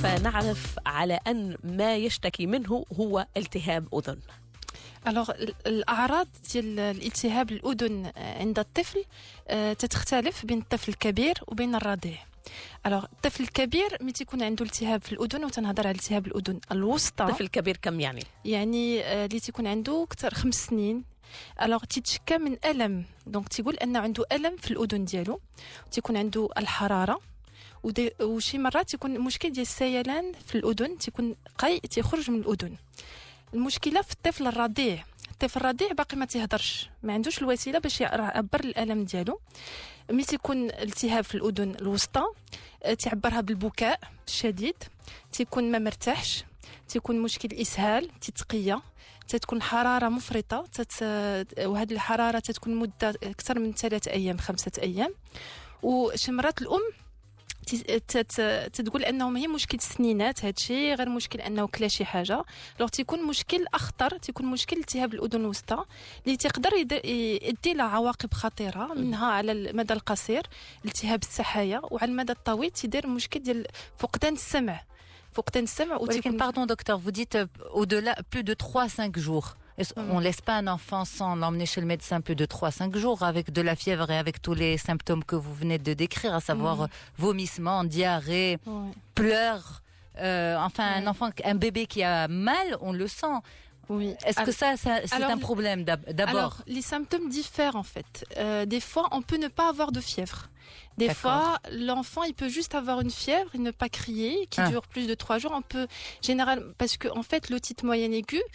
كيف نعرف على أن ما يشتكي منه هو التهاب أذن؟ الوغ الاعراض ديال الالتهاب الاذن عند الطفل تتختلف بين الطفل الكبير وبين الرضيع. الوغ الطفل الكبير ملي تيكون عنده التهاب في الاذن، وتنهضر على التهاب الاذن الوسطى. الطفل الكبير كم يعني اللي تيكون عنده اكثر 5 سنين. الوغ تيتشكى من الم، دونك تيقول انه عنده الم في الاذن ديالو، تيكون عنده الحراره، وشي مرات تيكون مشكل ديال السيلان في الاذن، تيكون قي تيخرج من الاذن. المشكله في الطفل الرضيع، الطفل الرضيع باقي ما تيهضرش، ما عندوش الوسيله باش يعبر الالم ديالو. ملي تيكون التهاب في الاذن الوسطى تعبرها بالبكاء الشديد، تيكون ما مرتاحش، تيكون مشكل اسهال، تتقيه، تتكون حراره مفرطه، وهذه الحراره تتكون مده اكثر من 3 أيام 5 أيام. وشي مرات الام تقول انه ماشي مشكل السنينات، هادشي غير مشكل انه كلا شي حاجه. لو تيكون مشكل اخطر، تيكون مشكل التهاب الاذن الوسطى اللي تقدر يدي له عواقب خطيره، منها على المدى القصير التهاب السحايا، وعلى المدى الطويل تيدير مشكل ديال فقدان السمع. ولكن pardon docteur, vous dites au-delà plus de 3-5 jours. On laisse pas un enfant sans l'emmener chez le médecin plus de 3-5 jours avec de la fièvre et avec tous les symptômes que vous venez de décrire, à savoir vomissements, diarrhée, pleurs. Un enfant, un bébé qui a mal, on le sent. Oui. Est-ce que ça c'est un problème d'abord? Alors, les symptômes diffèrent en fait. Des fois, on peut ne pas avoir de fièvre. Des fois, l'enfant, il peut juste avoir une fièvre et ne pas crier, qui dure plus de 3 jours. On peut, généralement, parce que en fait, l'otite moyenne aiguë,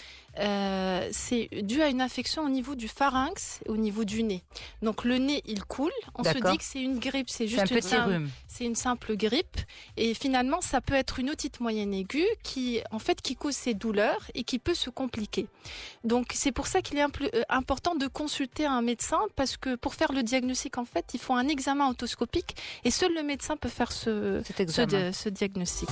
c'est dû à une infection au niveau du pharynx et au niveau du nez. Donc le nez, il coule. On se dit que c'est une grippe, c'est juste un petit rhume. C'est une simple grippe. Et finalement, ça peut être une otite moyenne aiguë qui cause ces douleurs et qui peut se compliquer. Donc c'est pour ça qu'il est important de consulter un médecin, parce que pour faire le diagnostic, en fait, il faut un examen otoscopique et seul le médecin peut faire ce diagnostic.